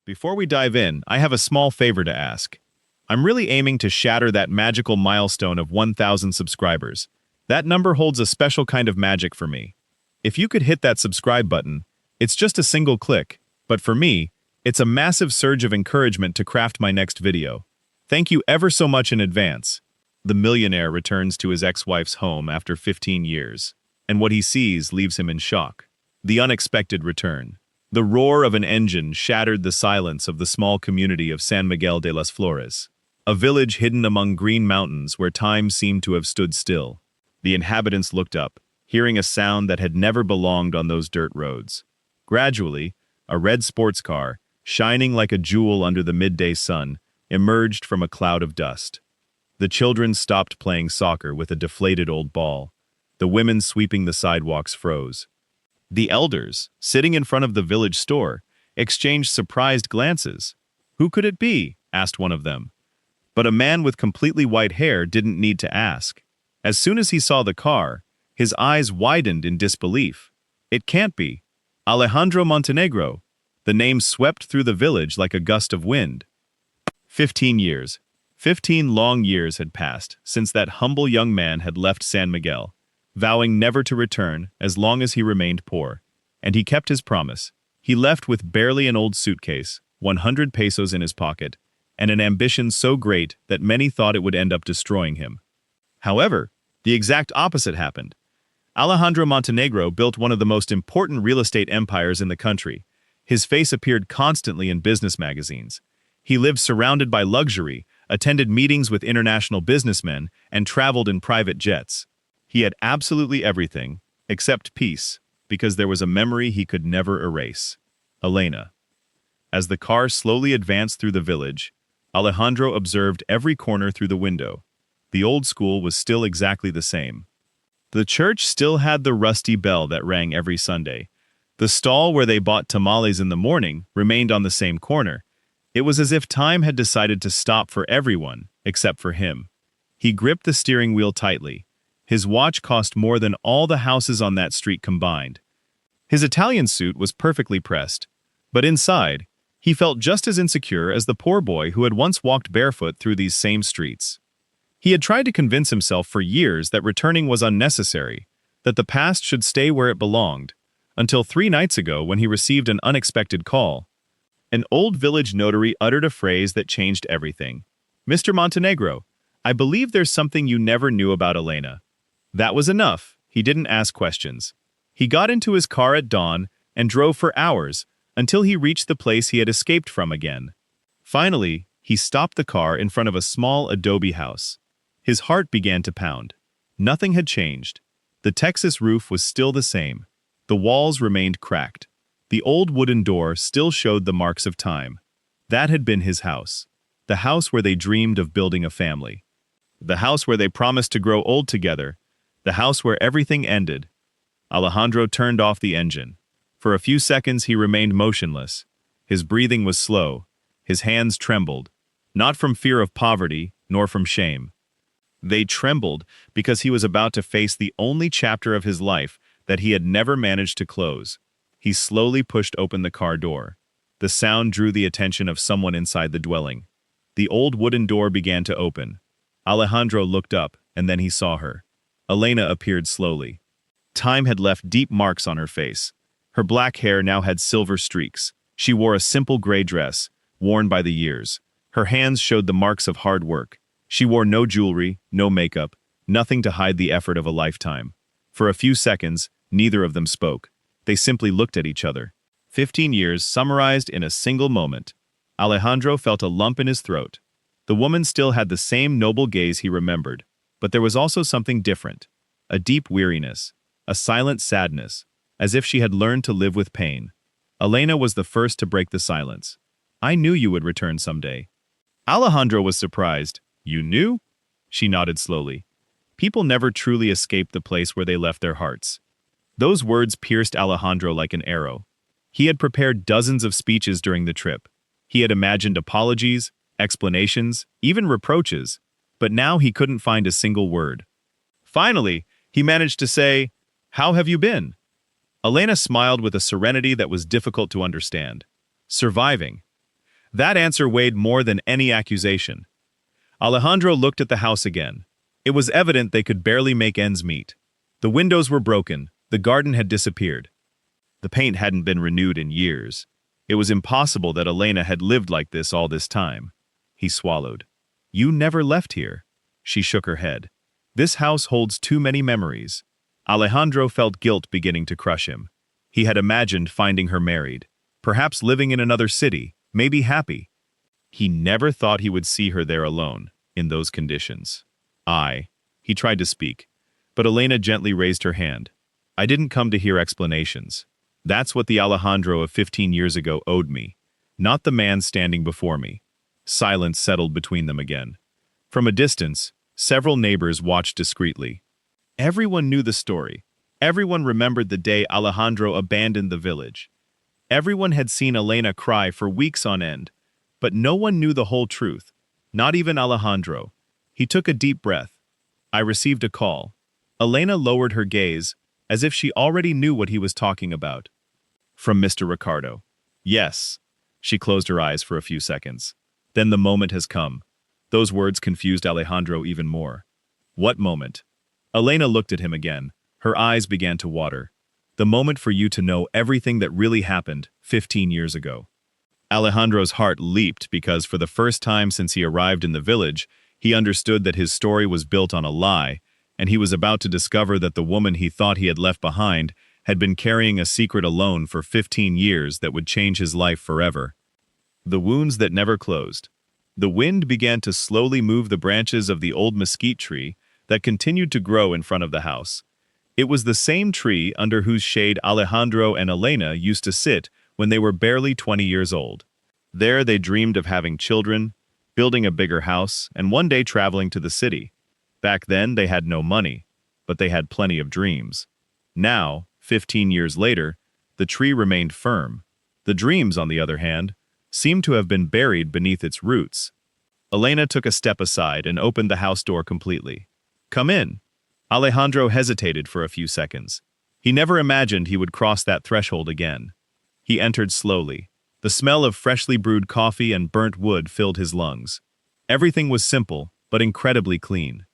Before we dive in, I have a small favor to ask. I'm really aiming to shatter that magical milestone of 1,000 subscribers. That number holds a special kind of magic for me. If you could hit that subscribe button, it's just a single click, but for me, it's a massive surge of encouragement to craft my next video. Thank you ever so much in advance. The millionaire returns to his ex-wife's home after 15 years, and what he sees leaves him in shock. The unexpected return. The roar of an engine shattered the silence of the small community of San Miguel de las Flores, a village hidden among green mountains where time seemed to have stood still. The inhabitants looked up, hearing a sound that had never belonged on those dirt roads. Gradually, a red sports car, shining like a jewel under the midday sun, emerged from a cloud of dust. The children stopped playing soccer with a deflated old ball. The women sweeping the sidewalks froze. The elders, sitting in front of the village store, exchanged surprised glances. "Who could it be?" asked one of them. But a man with completely white hair didn't need to ask. As soon as he saw the car, his eyes widened in disbelief. "It can't be. Alejandro Montenegro." The name swept through the village like a gust of wind. 15 years. 15 long years had passed since that humble young man had left San Miguel, vowing never to return as long as he remained poor. And he kept his promise. He left with barely an old suitcase, 100 pesos in his pocket, and an ambition so great that many thought it would end up destroying him. However, the exact opposite happened. Alejandro Montenegro built one of the most important real estate empires in the country. His face appeared constantly in business magazines. He lived surrounded by luxury, attended meetings with international businessmen, and traveled in private jets. He had absolutely everything, except peace, because there was a memory he could never erase. Elena. As the car slowly advanced through the village, Alejandro observed every corner through the window. The old school was still exactly the same. The church still had the rusty bell that rang every Sunday. The stall where they bought tamales in the morning remained on the same corner. It was as if time had decided to stop for everyone, except for him. He gripped the steering wheel tightly. His watch cost more than all the houses on that street combined. His Italian suit was perfectly pressed, but inside, he felt just as insecure as the poor boy who had once walked barefoot through these same streets. He had tried to convince himself for years that returning was unnecessary, that the past should stay where it belonged, until 3 nights ago when he received an unexpected call. An old village notary uttered a phrase that changed everything. "Mr. Montenegro, I believe there's something you never knew about Elena." That was enough. He didn't ask questions. He got into his car at dawn and drove for hours until he reached the place he had escaped from again. Finally, he stopped the car in front of a small adobe house. His heart began to pound. Nothing had changed. The Texas roof was still the same. The walls remained cracked. The old wooden door still showed the marks of time. That had been his house. The house where they dreamed of building a family. The house where they promised to grow old together. The house where everything ended. Alejandro turned off the engine. For a few seconds he remained motionless. His breathing was slow. His hands trembled. Not from fear of poverty, nor from shame. They trembled because he was about to face the only chapter of his life that he had never managed to close. He slowly pushed open the car door. The sound drew the attention of someone inside the dwelling. The old wooden door began to open. Alejandro looked up, and then he saw her. Elena appeared slowly. Time had left deep marks on her face. Her black hair now had silver streaks. She wore a simple gray dress, worn by the years. Her hands showed the marks of hard work. She wore no jewelry, no makeup, nothing to hide the effort of a lifetime. For a few seconds, neither of them spoke. They simply looked at each other. 15 years summarized in a single moment. Alejandro felt a lump in his throat. The woman still had the same noble gaze he remembered, but there was also something different. A deep weariness, a silent sadness, as if she had learned to live with pain. Elena was the first to break the silence. "I knew you would return someday." Alejandro was surprised. "You knew?" She nodded slowly. People never truly escape the place where they left their hearts. Those words pierced Alejandro like an arrow. He had prepared dozens of speeches during the trip. He had imagined apologies, explanations, even reproaches, but now he couldn't find a single word. Finally, he managed to say, "How have you been?" Elena smiled with a serenity that was difficult to understand. "Surviving." That answer weighed more than any accusation. Alejandro looked at the house again. It was evident they could barely make ends meet. The windows were broken, the garden had disappeared. The paint hadn't been renewed in years. It was impossible that Elena had lived like this all this time. He swallowed. You never left here. She shook her head. This house holds too many memories. Alejandro felt guilt beginning to crush him. He had imagined finding her married, perhaps living in another city, maybe happy. He never thought he would see her there alone, in those conditions. He tried to speak, but Elena gently raised her hand. I didn't come to hear explanations. That's what the Alejandro of 15 years ago owed me, not the man standing before me. Silence settled between them again. From a distance, several neighbors watched discreetly. Everyone knew the story. Everyone remembered the day Alejandro abandoned the village. Everyone had seen Elena cry for weeks on end, but no one knew the whole truth, not even Alejandro. He took a deep breath. I received a call. Elena lowered her gaze, as if she already knew what he was talking about. From Mr. Ricardo. Yes. She closed her eyes for a few seconds. Then the moment has come. Those words confused Alejandro even more. What moment? Elena looked at him again. Her eyes began to water. The moment for you to know everything that really happened 15 years ago. Alejandro's heart leaped because for the first time since he arrived in the village, he understood that his story was built on a lie, and he was about to discover that the woman he thought he had left behind had been carrying a secret alone for 15 years that would change his life forever. The wounds that never closed. The wind began to slowly move the branches of the old mesquite tree that continued to grow in front of the house. It was the same tree under whose shade Alejandro and Elena used to sit when they were barely 20 years old. There they dreamed of having children, building a bigger house, and one day traveling to the city. Back then they had no money, but they had plenty of dreams. Now, 15 years later, the tree remained firm. The dreams, on the other hand, seemed to have been buried beneath its roots. Elena took a step aside and opened the house door completely. Come in. Alejandro hesitated for a few seconds. He never imagined he would cross that threshold again. He entered slowly. The smell of freshly brewed coffee and burnt wood filled his lungs. Everything was simple, but incredibly clean.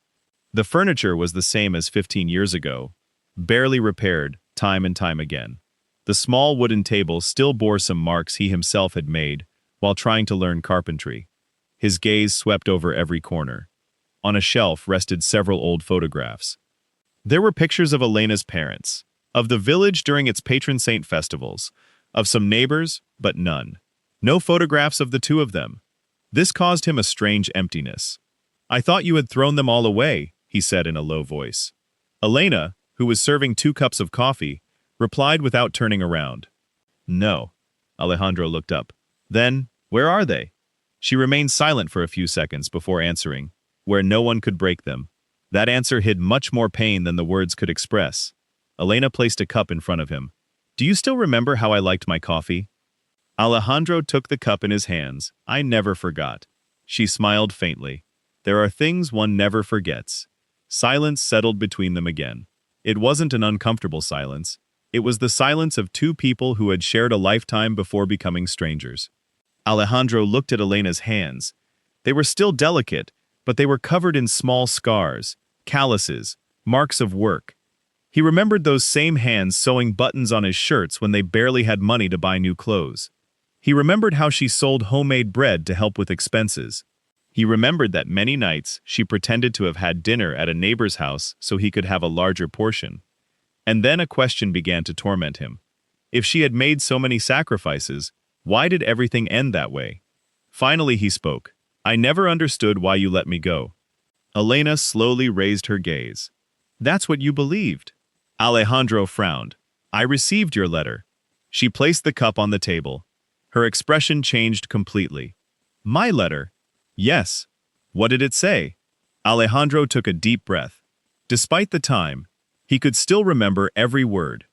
The furniture was the same as 15 years ago, barely repaired time and time again. The small wooden table still bore some marks he himself had made while trying to learn carpentry. His gaze swept over every corner. On a shelf rested several old photographs. There were pictures of Elena's parents, of the village during its patron saint festivals, of some neighbors, but none. No photographs of the two of them. This caused him a strange emptiness. I thought you had thrown them all away, he said in a low voice. Elena, who was serving 2 cups of coffee, replied without turning around. No. Alejandro looked up. Then, where are they? She remained silent for a few seconds before answering, where no one could break them. That answer hid much more pain than the words could express. Elena placed a cup in front of him. Do you still remember how I liked my coffee? Alejandro took the cup in his hands. I never forgot. She smiled faintly. There are things one never forgets. Silence settled between them again. It wasn't an uncomfortable silence. It was the silence of 2 people who had shared a lifetime before becoming strangers. Alejandro looked at Elena's hands. They were still delicate, but they were covered in small scars, calluses, marks of work. He remembered those same hands sewing buttons on his shirts when they barely had money to buy new clothes. He remembered how she sold homemade bread to help with expenses. He remembered that many nights she pretended to have had dinner at a neighbor's house so he could have a larger portion. And then a question began to torment him. If she had made so many sacrifices, why did everything end that way? Finally he spoke. I never understood why you let me go. Elena slowly raised her gaze. That's what you believed. Alejandro frowned. I received your letter. She placed the cup on the table. Her expression changed completely. My letter? Yes. What did it say? Alejandro took a deep breath. Despite the time, he could still remember every word.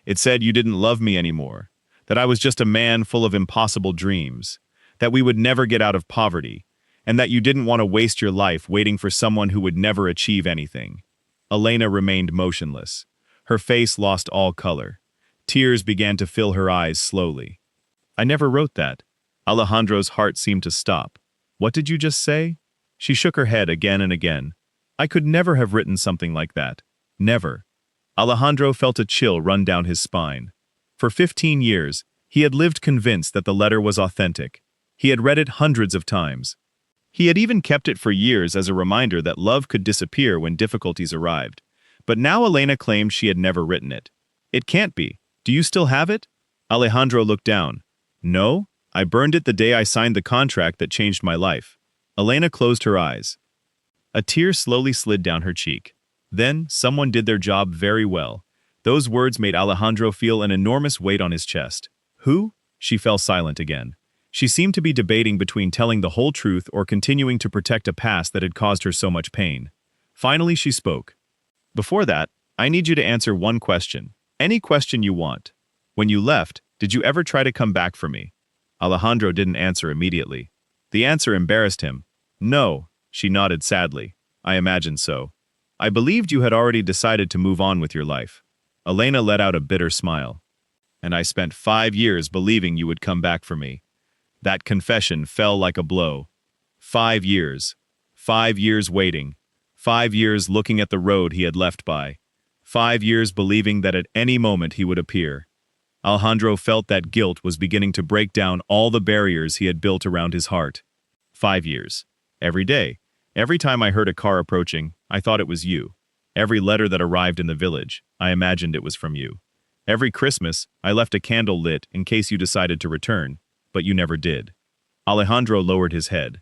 It said you didn't love me anymore, that I was just a man full of impossible dreams, that we would never get out of poverty, and that you didn't want to waste your life waiting for someone who would never achieve anything. Elena remained motionless. Her face lost all color. Tears began to fill her eyes slowly. I never wrote that. Alejandro's heart seemed to stop. What did you just say? She shook her head again and again. I could never have written something like that. Never. Alejandro felt a chill run down his spine. For 15 years, he had lived convinced that the letter was authentic. He had read it hundreds of times. He had even kept it for years as a reminder that love could disappear when difficulties arrived. But now Elena claimed she had never written it. It can't be. Do you still have it? Alejandro looked down. No, I burned it the day I signed the contract that changed my life. Elena closed her eyes. A tear slowly slid down her cheek. Then, someone did their job very well. Those words made Alejandro feel an enormous weight on his chest. Who? She fell silent again. She seemed to be debating between telling the whole truth or continuing to protect a past that had caused her so much pain. Finally, she spoke. Before that, I need you to answer one question. Any question you want. When you left, did you ever try to come back for me? Alejandro didn't answer immediately. The answer embarrassed him. No, she nodded sadly. I imagined so. I believed you had already decided to move on with your life. Elena let out a bitter smile. And I spent 5 years believing you would come back for me. That confession fell like a blow. 5 years. 5 years waiting. 5 years looking at the road he had left by. 5 years believing that at any moment he would appear. Alejandro felt that guilt was beginning to break down all the barriers he had built around his heart. 5 years. Every day. Every time I heard a car approaching, I thought it was you. Every letter that arrived in the village, I imagined it was from you. Every Christmas, I left a candle lit in case you decided to return, but you never did. Alejandro lowered his head.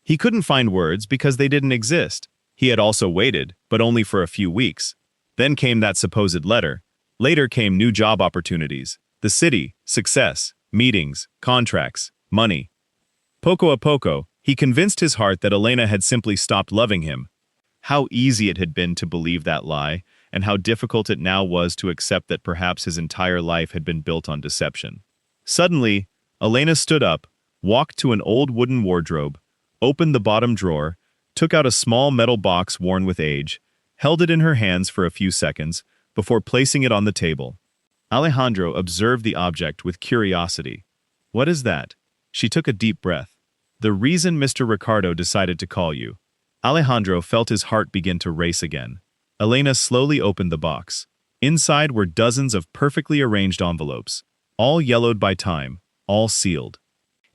He couldn't find words because they didn't exist. He had also waited, but only for a few weeks. Then came that supposed letter. Later came new job opportunities, the city, success, meetings, contracts, money. Poco a poco, he convinced his heart that Elena had simply stopped loving him. How easy it had been to believe that lie, and how difficult it now was to accept that perhaps his entire life had been built on deception. Suddenly, Elena stood up, walked to an old wooden wardrobe, opened the bottom drawer, took out a small metal box worn with age, held it in her hands for a few seconds, before placing it on the table. Alejandro observed the object with curiosity. What is that? She took a deep breath. The reason Mr. Ricardo decided to call you. Alejandro felt his heart begin to race again. Elena slowly opened the box. Inside were dozens of perfectly arranged envelopes, all yellowed by time, all sealed.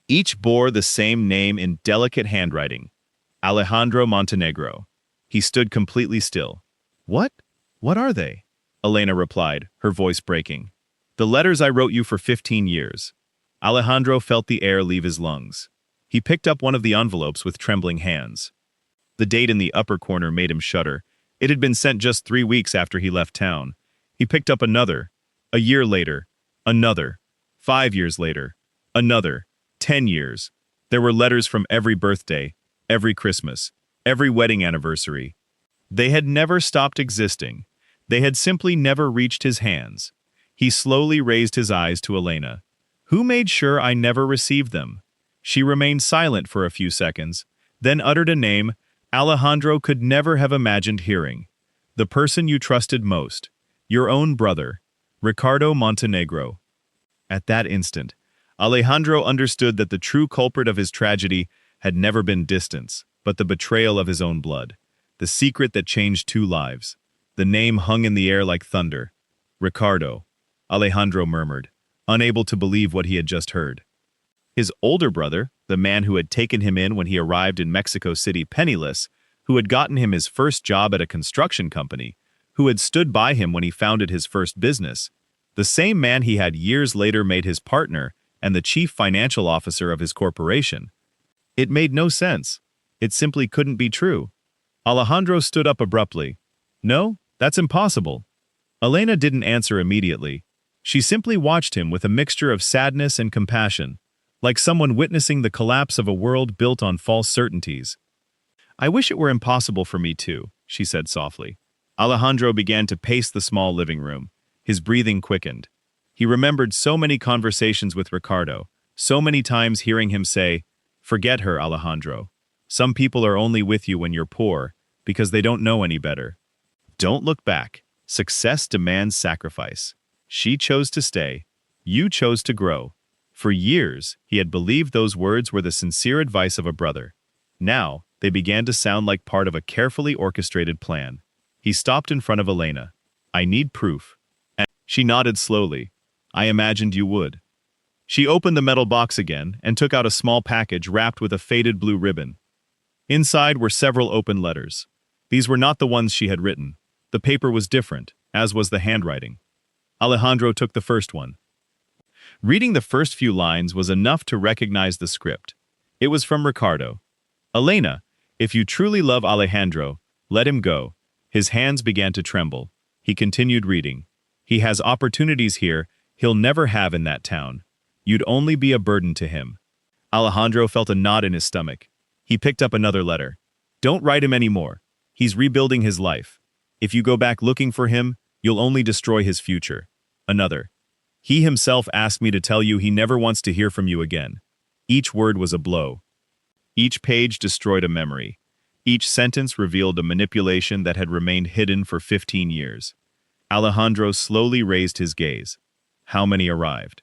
Each bore the same name in delicate handwriting. Alejandro Montenegro. He stood completely still. What? What are they? Elena replied, her voice breaking. The letters I wrote you for 15 years. Alejandro felt the air leave his lungs. He picked up one of the envelopes with trembling hands. The date in the upper corner made him shudder. It had been sent just 3 weeks after he left town. He picked up another. A year later. Another. 5 years later. Another. 10 years. There were letters from every birthday, every Christmas, every wedding anniversary. They had never stopped existing. They had simply never reached his hands. He slowly raised his eyes to Elena. Who made sure I never received them? She remained silent for a few seconds, then uttered a name Alejandro could never have imagined hearing. The person you trusted most. Your own brother, Ricardo Montenegro. At that instant, Alejandro understood that the true culprit of his tragedy had never been distance, but the betrayal of his own blood. The secret that changed 2 lives. The name hung in the air like thunder. Ricardo. Alejandro murmured, unable to believe what he had just heard. His older brother, the man who had taken him in when he arrived in Mexico City penniless, who had gotten him his first job at a construction company, who had stood by him when he founded his first business, the same man he had years later made his partner and the chief financial officer of his corporation. It made no sense. It simply couldn't be true. Alejandro stood up abruptly. No, that's impossible. Elena didn't answer immediately. She simply watched him with a mixture of sadness and compassion, like someone witnessing the collapse of a world built on false certainties. I wish it were impossible for me too, she said softly. Alejandro began to pace the small living room. His breathing quickened. He remembered so many conversations with Ricardo, so many times hearing him say, "Forget her, Alejandro. Some people are only with you when you're poor, because they don't know any better. Don't look back. Success demands sacrifice. She chose to stay. You chose to grow. For years, he had believed those words were the sincere advice of a brother. Now, they began to sound like part of a carefully orchestrated plan. He stopped in front of Elena. "I need proof." And she nodded slowly. "I imagined you would." She opened the metal box again and took out a small package wrapped with a faded blue ribbon. Inside were several open letters. These were not the ones she had written. The paper was different, as was the handwriting. Alejandro took the first one. Reading the first few lines was enough to recognize the script. It was from Ricardo. "Elena, if you truly love Alejandro, let him go." His hands began to tremble. He continued reading. "He has opportunities here he'll never have in that town. You'd only be a burden to him." Alejandro felt a knot in his stomach. He picked up another letter. "Don't write him anymore. He's rebuilding his life. If you go back looking for him, you'll only destroy his future." Another. "He himself asked me to tell you he never wants to hear from you again." Each word was a blow. Each page destroyed a memory. Each sentence revealed a manipulation that had remained hidden for 15 years. Alejandro slowly raised his gaze. "How many arrived?"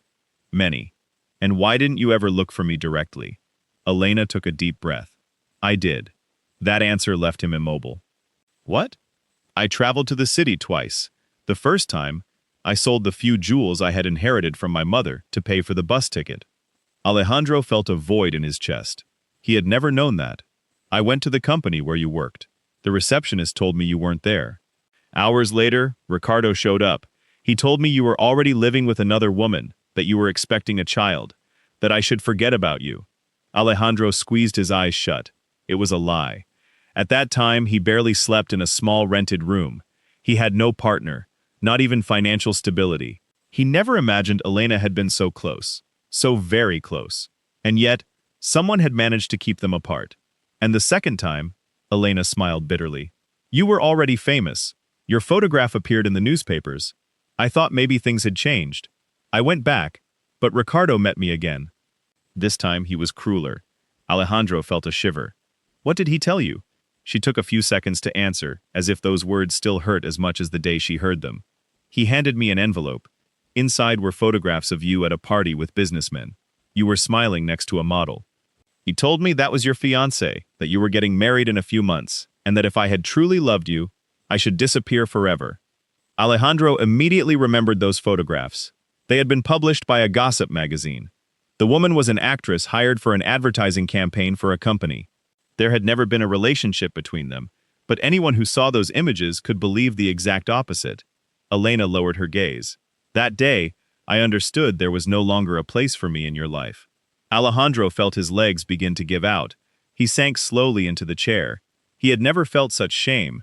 "Many." "And why didn't you ever look for me directly?" Elena took a deep breath. "I did." That answer left him immobile. "What?" "I traveled to the city twice. The first time, I sold the few jewels I had inherited from my mother to pay for the bus ticket." Alejandro felt a void in his chest. He had never known that. "I went to the company where you worked. The receptionist told me you weren't there. Hours later, Ricardo showed up. He told me you were already living with another woman, that you were expecting a child, that I should forget about you." Alejandro squeezed his eyes shut. It was a lie. At that time, he barely slept in a small rented room. He had no partner, not even financial stability. He never imagined Elena had been so close, so very close. And yet, someone had managed to keep them apart. And the second time, Elena smiled bitterly. "You were already famous. Your photograph appeared in the newspapers. I thought maybe things had changed. I went back, but Ricardo met me again." This time he was crueler. Alejandro felt a shiver. "What did he tell you?" She took a few seconds to answer, as if those words still hurt as much as the day she heard them. "He handed me an envelope. Inside were photographs of you at a party with businessmen. You were smiling next to a model. He told me that was your fiancé, that you were getting married in a few months, and that if I had truly loved you, I should disappear forever." Alejandro immediately remembered those photographs. They had been published by a gossip magazine. The woman was an actress hired for an advertising campaign for a company. There had never been a relationship between them, but anyone who saw those images could believe the exact opposite. Elena lowered her gaze. "That day, I understood there was no longer a place for me in your life." Alejandro felt his legs begin to give out. He sank slowly into the chair. He had never felt such shame.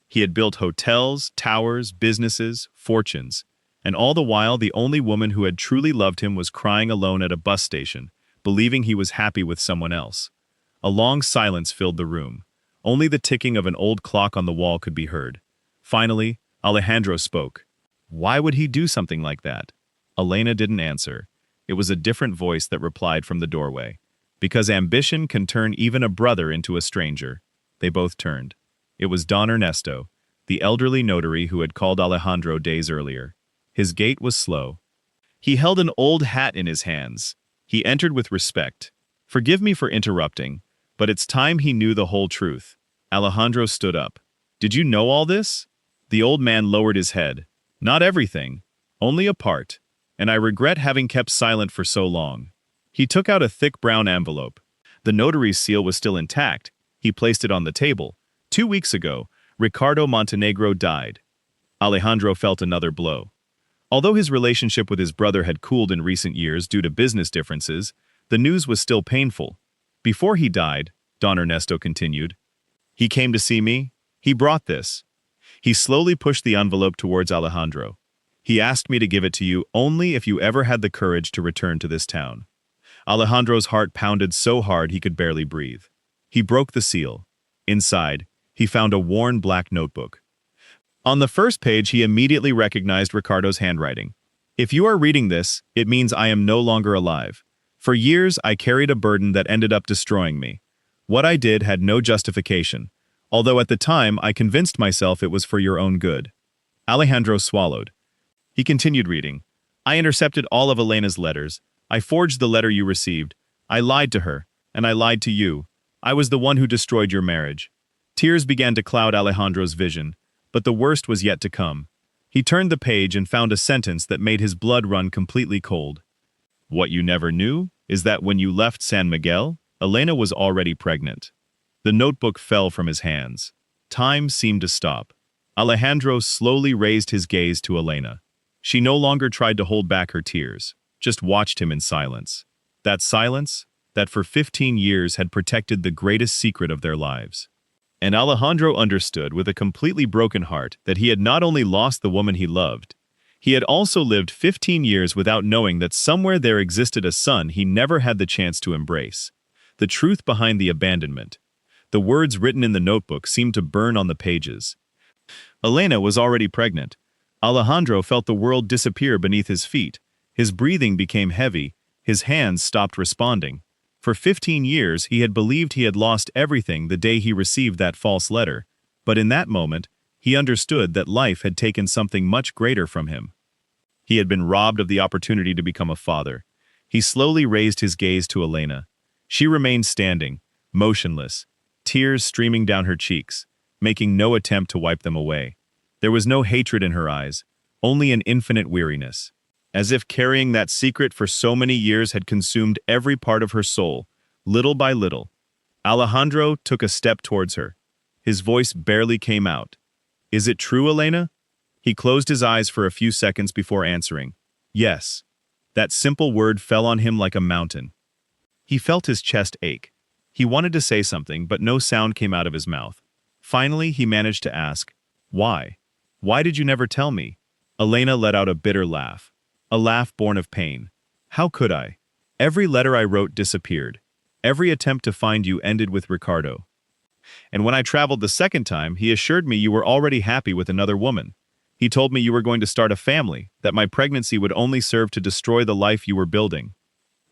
He had built hotels, towers, businesses, fortunes. And all the while, the only woman who had truly loved him was crying alone at a bus station, believing he was happy with someone else. A long silence filled the room. Only the ticking of an old clock on the wall could be heard. Finally, Alejandro spoke. "Why would he do something like that?" Elena didn't answer. It was a different voice that replied from the doorway. "Because ambition can turn even a brother into a stranger." They both turned. It was Don Ernesto, the elderly notary who had called Alejandro days earlier. His gait was slow. He held an old hat in his hands. He entered with respect. "Forgive me for interrupting, but it's time he knew the whole truth." Alejandro stood up. "Did you know all this?" The old man lowered his head. "Not everything, only a part, and I regret having kept silent for so long." He took out a thick brown envelope. The notary's seal was still intact. He placed it on the table. 2 weeks ago, Ricardo Montenegro died. Alejandro felt another blow. Although his relationship with his brother had cooled in recent years due to business differences, the news was still painful. "Before he died," Don Ernesto continued, "he came to see me. He brought this." He slowly pushed the envelope towards Alejandro. "He asked me to give it to you only if you ever had the courage to return to this town." Alejandro's heart pounded so hard he could barely breathe. He broke the seal. Inside, he found a worn black notebook. On the first page, he immediately recognized Ricardo's handwriting. "If you are reading this, it means I am no longer alive. For years, I carried a burden that ended up destroying me. What I did had no justification, although at the time I convinced myself it was for your own good." Alejandro swallowed. He continued reading. "I intercepted all of Elena's letters, I forged the letter you received. I lied to her, and I lied to you. I was the one who destroyed your marriage." Tears began to cloud Alejandro's vision, but the worst was yet to come. He turned the page and found a sentence that made his blood run completely cold. "What you never knew is that when you left San Miguel, Elena was already pregnant." The notebook fell from his hands. Time seemed to stop. Alejandro slowly raised his gaze to Elena. She no longer tried to hold back her tears, just watched him in silence. That silence, that for 15 years had protected the greatest secret of their lives. And Alejandro understood with a completely broken heart that he had not only lost the woman he loved, he had also lived 15 years without knowing that somewhere there existed a son he never had the chance to embrace. The truth behind the abandonment. The words written in the notebook seemed to burn on the pages. Elena was already pregnant. Alejandro felt the world disappear beneath his feet. His breathing became heavy. His hands stopped responding. For 15 years, he had believed he had lost everything the day he received that false letter. But in that moment, he understood that life had taken something much greater from him. He had been robbed of the opportunity to become a father. He slowly raised his gaze to Elena. She remained standing, motionless, tears streaming down her cheeks, making no attempt to wipe them away. There was no hatred in her eyes, only an infinite weariness. As if carrying that secret for so many years had consumed every part of her soul, little by little. Alejandro took a step towards her. His voice barely came out. "Is it true, Elena?" He closed his eyes for a few seconds before answering. "Yes." That simple word fell on him like a mountain. He felt his chest ache. He wanted to say something, but no sound came out of his mouth. Finally, he managed to ask, "Why? Why did you never tell me?" Elena let out a bitter laugh. A laugh born of pain. "How could I? Every letter I wrote disappeared. Every attempt to find you ended with Ricardo. And when I traveled the second time, he assured me you were already happy with another woman. He told me you were going to start a family, that my pregnancy would only serve to destroy the life you were building."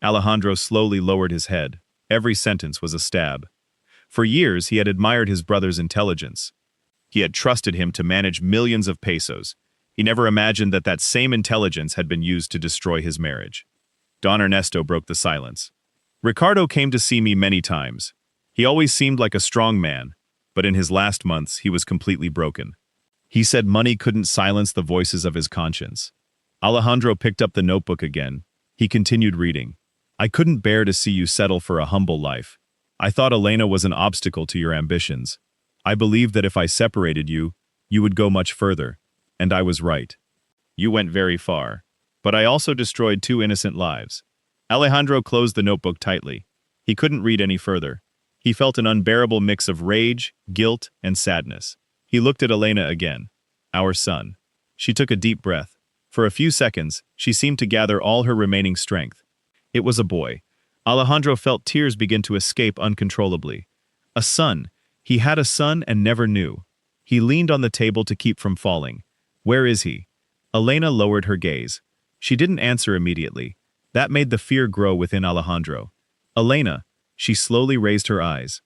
Alejandro slowly lowered his head. Every sentence was a stab. For years, he had admired his brother's intelligence. He had trusted him to manage millions of pesos. He never imagined that that same intelligence had been used to destroy his marriage. Don Ernesto broke the silence. "Ricardo came to see me many times. He always seemed like a strong man, but in his last months, he was completely broken. He said money couldn't silence the voices of his conscience." Alejandro picked up the notebook again. He continued reading. "I couldn't bear to see you settle for a humble life. I thought Elena was an obstacle to your ambitions. I believed that if I separated you, you would go much further. And I was right. You went very far. But I also destroyed 2 innocent lives." Alejandro closed the notebook tightly. He couldn't read any further. He felt an unbearable mix of rage, guilt, and sadness. He looked at Elena again. "Our son." She took a deep breath. For a few seconds, she seemed to gather all her remaining strength. It was a boy. Alejandro felt tears begin to escape uncontrollably. A son. He had a son and never knew. He leaned on the table to keep from falling. "Where is he?" Elena lowered her gaze. She didn't answer immediately. That made the fear grow within Alejandro. "Elena," she slowly raised her eyes.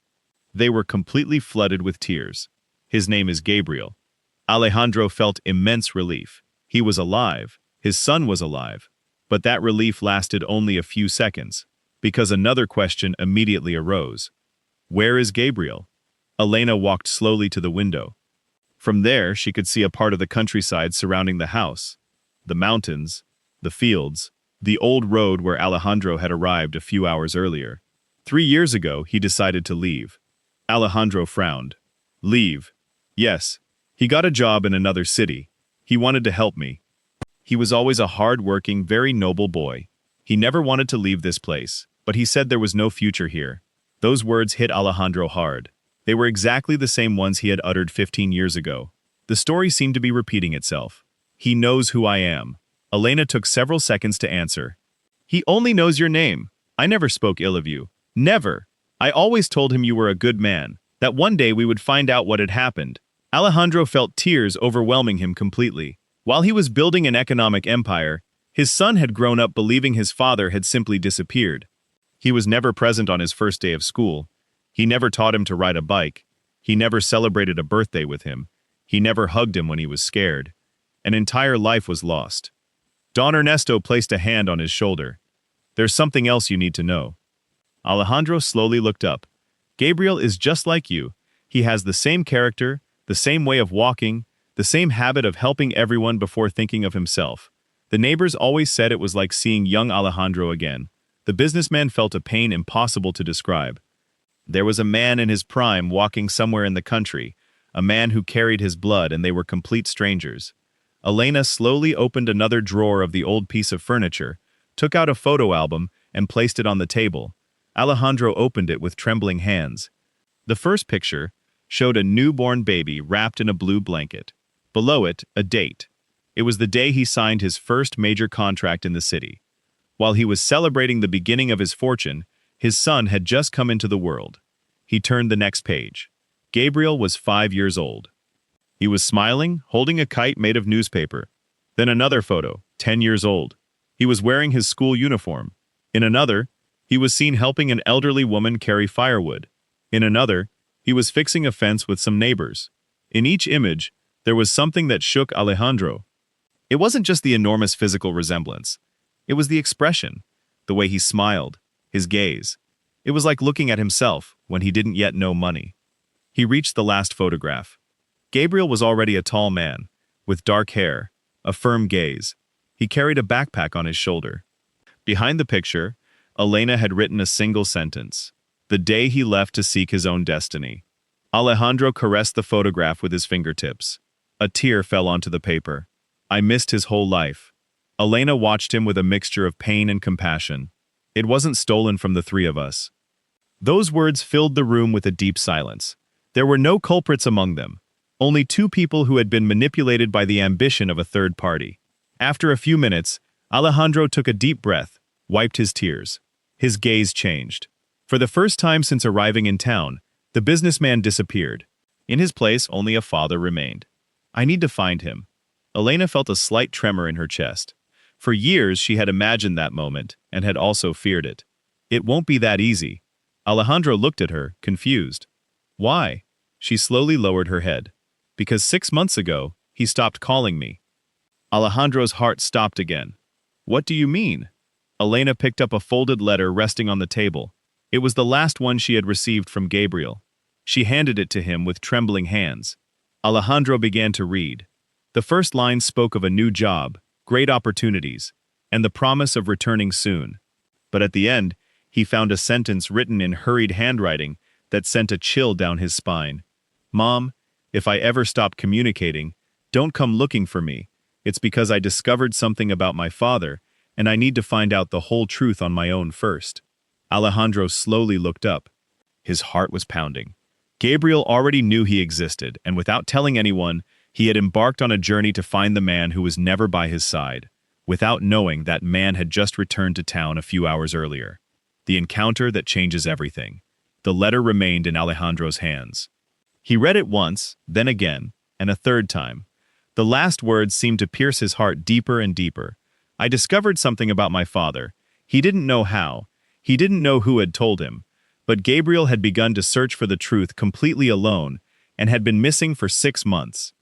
They were completely flooded with tears. "His name is Gabriel." Alejandro felt immense relief. He was alive. His son was alive. But that relief lasted only a few seconds, because another question immediately arose. "Where is Gabriel?" Elena walked slowly to the window. From there, she could see a part of the countryside surrounding the house. The mountains, the fields, the old road where Alejandro had arrived a few hours earlier. 3 years ago, he decided to leave. Alejandro frowned. "Leave?" "Yes. He got a job in another city. He wanted to help me. He was always a hard-working, very noble boy. He never wanted to leave this place, but he said there was no future here." Those words hit Alejandro hard. They were exactly the same ones he had uttered 15 years ago. The story seemed to be repeating itself. "He knows who I am." Elena took several seconds to answer. "He only knows your name. I never spoke ill of you. Never. I always told him you were a good man, that one day we would find out what had happened." Alejandro felt tears overwhelming him completely. While he was building an economic empire, his son had grown up believing his father had simply disappeared. He was never present on his first day of school. He never taught him to ride a bike. He never celebrated a birthday with him. He never hugged him when he was scared. An entire life was lost. Don Ernesto placed a hand on his shoulder. There's something else you need to know. Alejandro slowly looked up. Gabriel is just like you. He has the same character, the same way of walking, the same habit of helping everyone before thinking of himself. The neighbors always said it was like seeing young Alejandro again. The businessman felt a pain impossible to describe. There was a man in his prime walking somewhere in the country, a man who carried his blood, and they were complete strangers. Elena slowly opened another drawer of the old piece of furniture, took out a photo album, and placed it on the table. Alejandro opened it with trembling hands. The first picture showed a newborn baby wrapped in a blue blanket. Below it, a date. It was the day he signed his first major contract in the city. While he was celebrating the beginning of his fortune, his son had just come into the world. He turned the next page. Gabriel was 5 years old. He was smiling, holding a kite made of newspaper. Then another photo, 10 years old. He was wearing his school uniform. In another, he was seen helping an elderly woman carry firewood. In another, he was fixing a fence with some neighbors. In each image, there was something that shook Alejandro. It wasn't just the enormous physical resemblance. It was the expression, the way he smiled, his gaze. It was like looking at himself when he didn't yet know money. He reached the last photograph. Gabriel was already a tall man, with dark hair, a firm gaze. He carried a backpack on his shoulder. Behind the picture, Elena had written a single sentence: the day he left to seek his own destiny. Alejandro caressed the photograph with his fingertips. A tear fell onto the paper. I missed his whole life. Elena watched him with a mixture of pain and compassion. It wasn't stolen from the three of us. Those words filled the room with a deep silence. There were no culprits among them, only two people who had been manipulated by the ambition of a third party. After a few minutes, Alejandro took a deep breath, wiped his tears. His gaze changed. For the first time since arriving in town, the businessman disappeared. In his place, only a father remained. I need to find him. Elena felt a slight tremor in her chest. For years, she had imagined that moment, and had also feared it. It won't be that easy. Alejandro looked at her, confused. Why? She slowly lowered her head. Because 6 months ago, he stopped calling me. Alejandro's heart stopped again. What do you mean? Elena picked up a folded letter resting on the table. It was the last one she had received from Gabriel. She handed it to him with trembling hands. Alejandro began to read. The first line spoke of a new job, great opportunities, and the promise of returning soon. But at the end, he found a sentence written in hurried handwriting that sent a chill down his spine. Mom, if I ever stop communicating, don't come looking for me. It's because I discovered something about my father, and I need to find out the whole truth on my own first. Alejandro slowly looked up. His heart was pounding. Gabriel already knew he existed, and without telling anyone, he had embarked on a journey to find the man who was never by his side. Without knowing, that man had just returned to town a few hours earlier. The encounter that changes everything. The letter remained in Alejandro's hands. He read it once, then again, and a third time. The last words seemed to pierce his heart deeper and deeper. I discovered something about my father. He didn't know how. He didn't know who had told him. But Gabriel had begun to search for the truth completely alone, and had been missing for 6 months.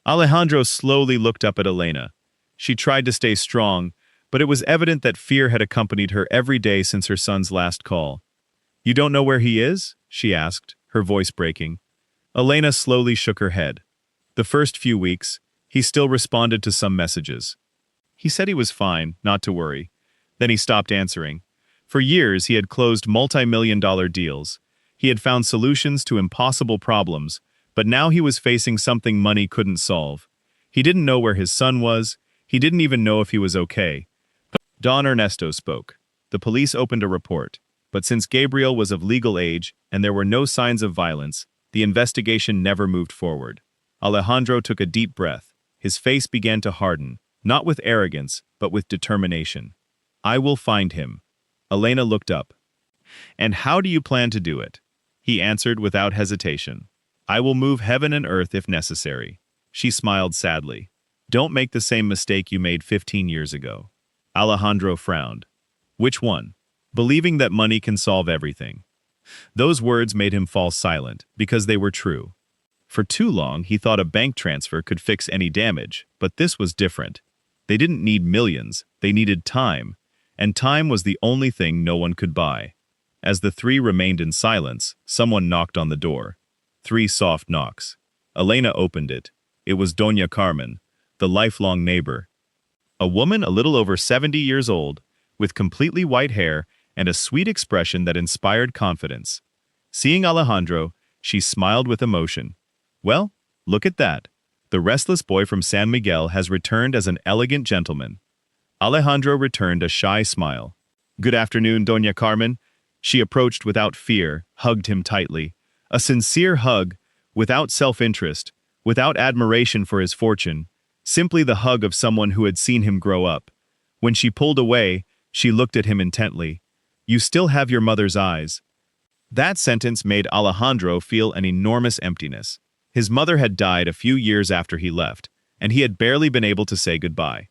Alejandro slowly looked up at Elena. She tried to stay strong, but it was evident that fear had accompanied her every day since her son's last call. You don't know where he is? She asked, her voice breaking. Elena slowly shook her head. The first few weeks, he still responded to some messages. He said he was fine, not to worry. Then he stopped answering. For years, he had closed multi-million-dollar deals. He had found solutions to impossible problems, but now he was facing something money couldn't solve. He didn't know where his son was. He didn't even know if he was okay. Don Ernesto spoke. The police opened a report, but since Gabriel was of legal age and there were no signs of violence, the investigation never moved forward. Alejandro took a deep breath. His face began to harden, not with arrogance, but with determination. I will find him. Elena looked up. And how do you plan to do it? He answered without hesitation. I will move heaven and earth if necessary. She smiled sadly. Don't make the same mistake you made 15 years ago. Alejandro frowned. Which one? Believing that money can solve everything. Those words made him fall silent, because they were true. For too long, he thought a bank transfer could fix any damage, but this was different. They didn't need millions, they needed time. and time was the only thing no one could buy. As the three remained in silence, someone knocked on the door. 3 soft knocks. Elena opened it. It was Doña Carmen, the lifelong neighbor. A woman a little over 70 years old, with completely white hair and a sweet expression that inspired confidence. Seeing Alejandro, she smiled with emotion. "Well, look at that. The restless boy from San Miguel has returned as an elegant gentleman." Alejandro returned a shy smile. "Good afternoon, Doña Carmen." She approached without fear, hugged him tightly. A sincere hug, without self-interest, without admiration for his fortune, simply the hug of someone who had seen him grow up. When she pulled away, she looked at him intently. "You still have your mother's eyes." That sentence made Alejandro feel an enormous emptiness. His mother had died a few years after he left, and he had barely been able to say goodbye.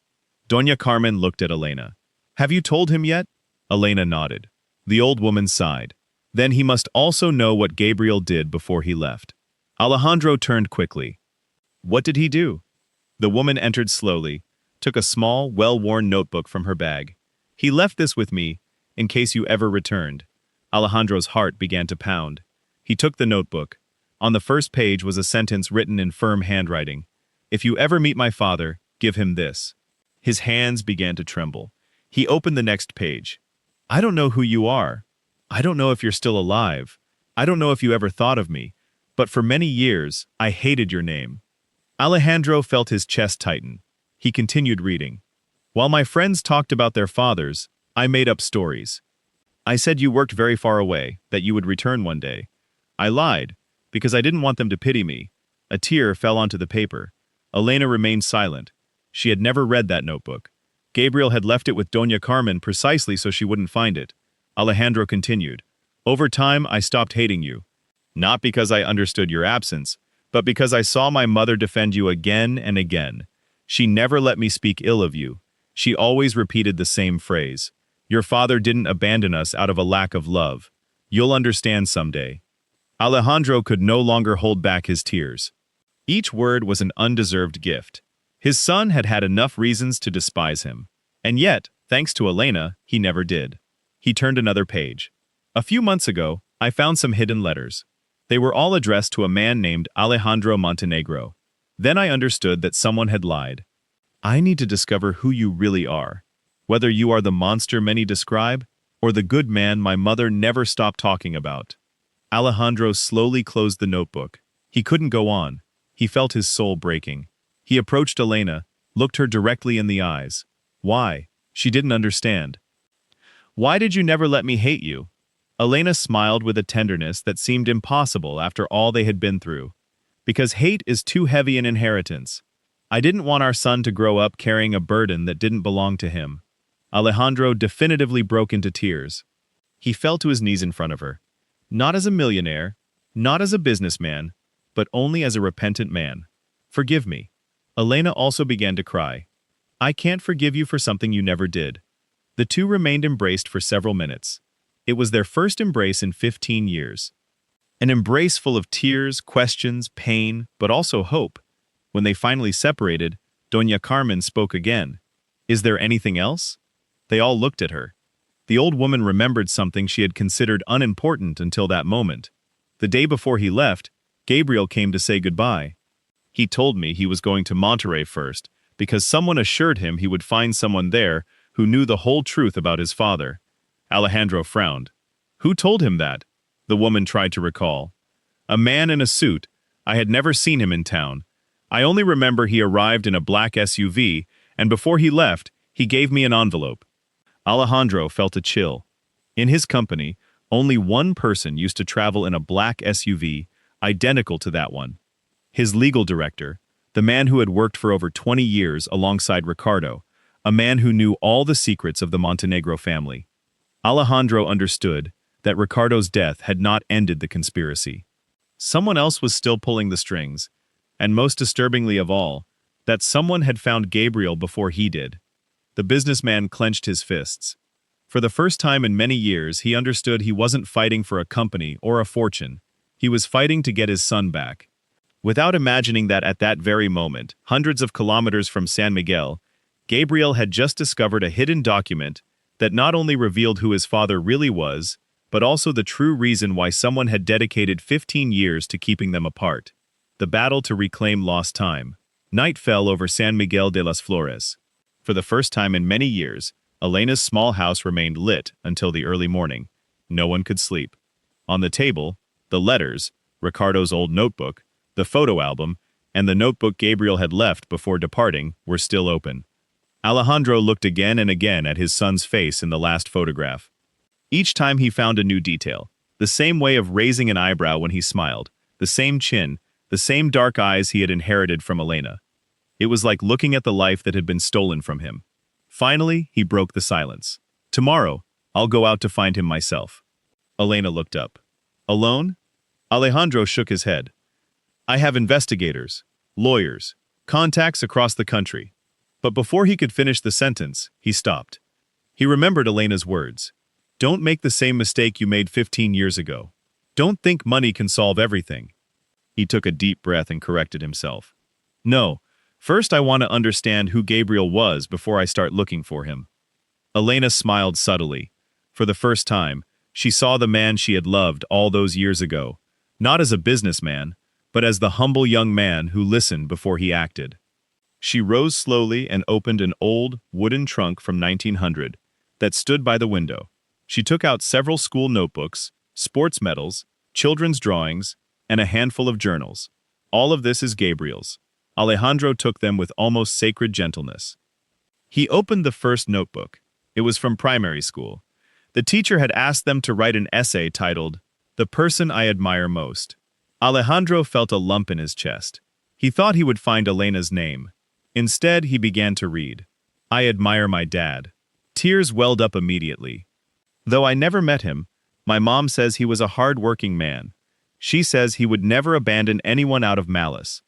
Doña Carmen looked at Elena. "Have you told him yet?" Elena nodded. The old woman sighed. "Then he must also know what Gabriel did before he left." Alejandro turned quickly. "What did he do?" The woman entered slowly, took a small, well-worn notebook from her bag. "He left this with me, in case you ever returned." Alejandro's heart began to pound. He took the notebook. On the first page was a sentence written in firm handwriting. "If you ever meet my father, give him this." His hands began to tremble. He opened the next page. "I don't know who you are. I don't know if you're still alive. I don't know if you ever thought of me. But for many years, I hated your name." Alejandro felt his chest tighten. He continued reading. "While my friends talked about their fathers, I made up stories. I said you worked very far away, that you would return one day. I lied, because I didn't want them to pity me." A tear fell onto the paper. Elena remained silent. She had never read that notebook. Gabriel had left it with Doña Carmen precisely so she wouldn't find it. Alejandro continued. "Over time, I stopped hating you. Not because I understood your absence, but because I saw my mother defend you again and again. She never let me speak ill of you. She always repeated the same phrase. Your father didn't abandon us out of a lack of love. You'll understand someday." Alejandro could no longer hold back his tears. Each word was an undeserved gift. His son had had enough reasons to despise him. And yet, thanks to Elena, he never did. He turned another page. "A few months ago, I found some hidden letters. They were all addressed to a man named Alejandro Montenegro. Then I understood that someone had lied. I need to discover who you really are. Whether you are the monster many describe, or the good man my mother never stopped talking about." Alejandro slowly closed the notebook. He couldn't go on. He felt his soul breaking. He approached Elena, looked her directly in the eyes. Why? She didn't understand. "Why did you never let me hate you?" Elena smiled with a tenderness that seemed impossible after all they had been through. "Because hate is too heavy an inheritance. I didn't want our son to grow up carrying a burden that didn't belong to him." Alejandro definitively broke into tears. He fell to his knees in front of her. Not as a millionaire, not as a businessman, but only as a repentant man. "Forgive me." Elena also began to cry. "I can't forgive you for something you never did." The two remained embraced for several minutes. It was their first embrace in 15 years. An embrace full of tears, questions, pain, but also hope. When they finally separated, Doña Carmen spoke again. "Is there anything else?" They all looked at her. The old woman remembered something she had considered unimportant until that moment. The day before he left, Gabriel came to say goodbye. "He told me he was going to Monterrey first, because someone assured him he would find someone there who knew the whole truth about his father." Alejandro frowned. "Who told him that?" The woman tried to recall. "A man in a suit. I had never seen him in town. I only remember he arrived in a black SUV, and before he left, he gave me an envelope." Alejandro felt a chill. In his company, only one person used to travel in a black SUV, identical to that one. His legal director, the man who had worked for over 20 years alongside Ricardo, a man who knew all the secrets of the Montenegro family. Alejandro understood that Ricardo's death had not ended the conspiracy. Someone else was still pulling the strings, and most disturbingly of all, that someone had found Gabriel before he did. The businessman clenched his fists. For the first time in many years, he understood he wasn't fighting for a company or a fortune. He was fighting to get his son back. Without imagining that at that very moment, hundreds of kilometers from San Miguel, Gabriel had just discovered a hidden document that not only revealed who his father really was, but also the true reason why someone had dedicated 15 years to keeping them apart. The battle to reclaim lost time. Night fell over San Miguel de las Flores. For the first time in many years, Elena's small house remained lit until the early morning. No one could sleep. On the table, the letters, Ricardo's old notebook, the photo album, and the notebook Gabriel had left before departing were still open. Alejandro looked again and again at his son's face in the last photograph. Each time he found a new detail, the same way of raising an eyebrow when he smiled, the same chin, the same dark eyes he had inherited from Elena. It was like looking at the life that had been stolen from him. Finally, he broke the silence. "Tomorrow, I'll go out to find him myself." Elena looked up. "Alone?" Alejandro shook his head. "I have investigators, lawyers, contacts across the country." But before he could finish the sentence, he stopped. He remembered Elena's words. "Don't make the same mistake you made 15 years ago. Don't think money can solve everything." He took a deep breath and corrected himself. "No, first I want to understand who Gabriel was before I start looking for him." Elena smiled subtly. For the first time, she saw the man she had loved all those years ago, not as a businessman, but as the humble young man who listened before he acted. She rose slowly and opened an old, wooden trunk from 1900 that stood by the window. She took out several school notebooks, sports medals, children's drawings, and a handful of journals. "All of this is Gabriel's." Alejandro took them with almost sacred gentleness. He opened the first notebook. It was from primary school. The teacher had asked them to write an essay titled, "The Person I Admire Most." Alejandro felt a lump in his chest. He thought he would find Elena's name. Instead, he began to read, "I admire my dad." Tears welled up immediately. "Though I never met him, my mom says he was a hard-working man. She says he would never abandon anyone out of malice.